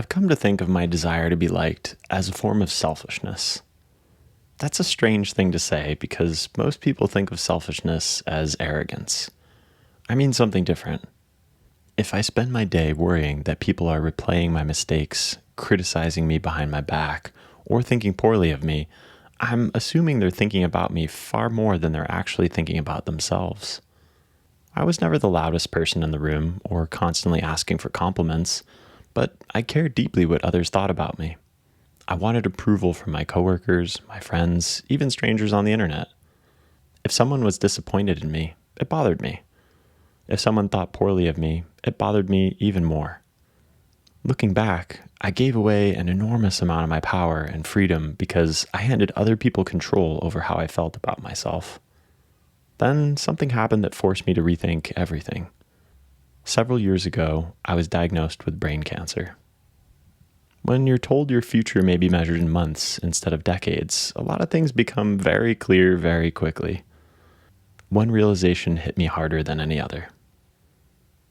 I've come to think of my desire to be liked as a form of selfishness. That's a strange thing to say because most people think of selfishness as arrogance. I mean something different. If I spend my day worrying that people are replaying my mistakes, criticizing me behind my back, or thinking poorly of me, I'm assuming they're thinking about me far more than they're actually thinking about themselves. I was never the loudest person in the room or constantly asking for compliments, but I cared deeply what others thought about me. I wanted approval from my coworkers, my friends, even strangers on the internet. If someone was disappointed in me, it bothered me. If someone thought poorly of me, it bothered me even more. Looking back, I gave away an enormous amount of my power and freedom because I handed other people control over how I felt about myself. Then something happened that forced me to rethink everything. Several years ago, I was diagnosed with brain cancer. When you're told your future may be measured in months instead of decades, a lot of things become very clear very quickly. One realization hit me harder than any other.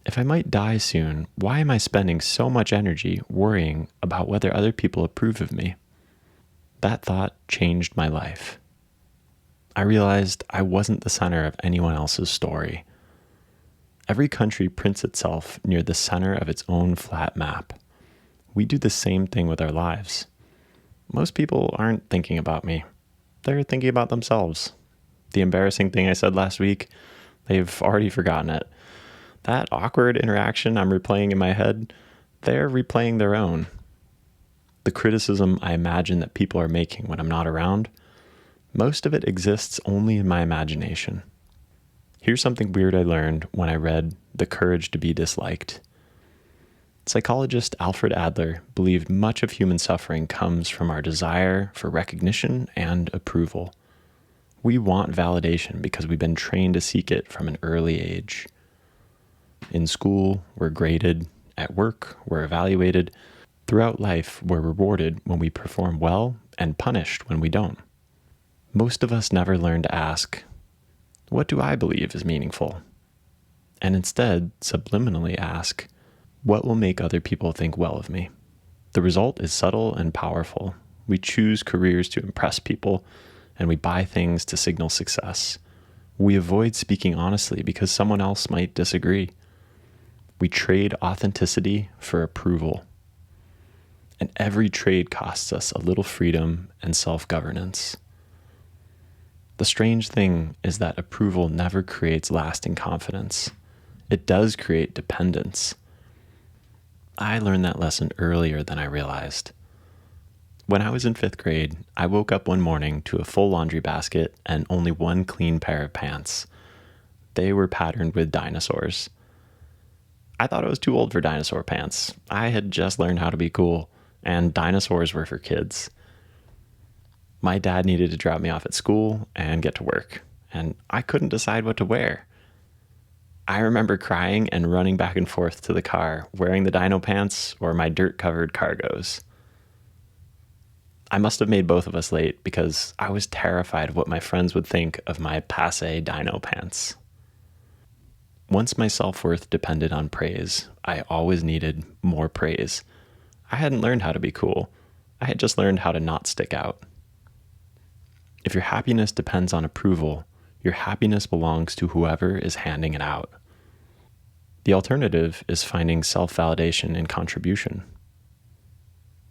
If I might die soon, why am I spending so much energy worrying about whether other people approve of me? That thought changed my life. I realized I wasn't the center of anyone else's story. Every country prints itself near the center of its own flat map. We do the same thing with our lives. Most people aren't thinking about me. They're thinking about themselves. The embarrassing thing I said last week, they've already forgotten it. That awkward interaction I'm replaying in my head, they're replaying their own. The criticism I imagine that people are making when I'm not around, most of it exists only in my imagination. Here's something weird I learned when I read The Courage to Be Disliked. Psychologist Alfred Adler believed much of human suffering comes from our desire for recognition and approval. We want validation because we've been trained to seek it from an early age. In school, we're graded. At work, we're evaluated. Throughout life, we're rewarded when we perform well and punished when we don't. Most of us never learn to ask, what do I believe is meaningful? And instead, subliminally ask, what will make other people think well of me? The result is subtle and powerful. We choose careers to impress people, and we buy things to signal success. We avoid speaking honestly because someone else might disagree. We trade authenticity for approval. And every trade costs us a little freedom and self-governance. The strange thing is that approval never creates lasting confidence. It does create dependence. I learned that lesson earlier than I realized. When I was in 5th grade, I woke up one morning to a full laundry basket and only one clean pair of pants. They were patterned with dinosaurs. I thought I was too old for dinosaur pants. I had just learned how to be cool, and dinosaurs were for kids. My dad needed to drop me off at school and get to work, and I couldn't decide what to wear. I remember crying and running back and forth to the car, wearing the dino pants or my dirt-covered cargos. I must have made both of us late because I was terrified of what my friends would think of my passé dino pants. Once my self-worth depended on praise, I always needed more praise. I hadn't learned how to be cool. I had just learned how to not stick out. If your happiness depends on approval, your happiness belongs to whoever is handing it out. The alternative is finding self-validation in contribution.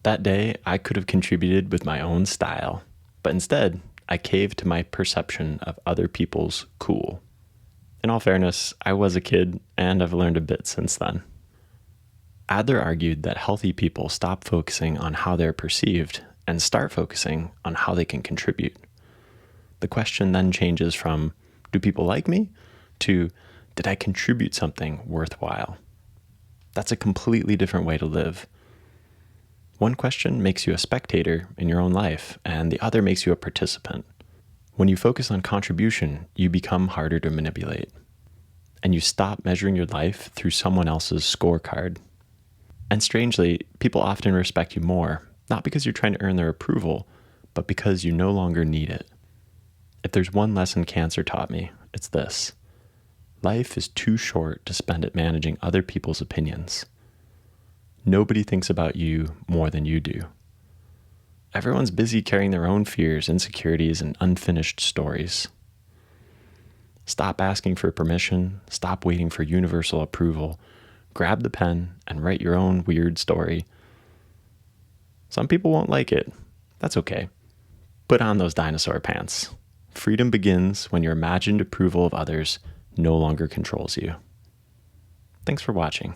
That day, I could have contributed with my own style, but instead, I caved to my perception of other people's cool. In all fairness, I was a kid, and I've learned a bit since then. Adler argued that healthy people stop focusing on how they're perceived and start focusing on how they can contribute. The question then changes from, do people like me? To, did I contribute something worthwhile? That's a completely different way to live. One question makes you a spectator in your own life, and the other makes you a participant. When you focus on contribution, you become harder to manipulate. And you stop measuring your life through someone else's scorecard. And strangely, people often respect you more, not because you're trying to earn their approval, but because you no longer need it. If there's one lesson cancer taught me, it's this. Life is too short to spend it managing other people's opinions. Nobody thinks about you more than you do. Everyone's busy carrying their own fears, insecurities, and unfinished stories. Stop asking for permission. Stop waiting for universal approval. Grab the pen and write your own weird story. Some people won't like it. That's okay. Put on those dinosaur pants. Freedom begins when your imagined approval of others no longer controls you. Thanks for watching.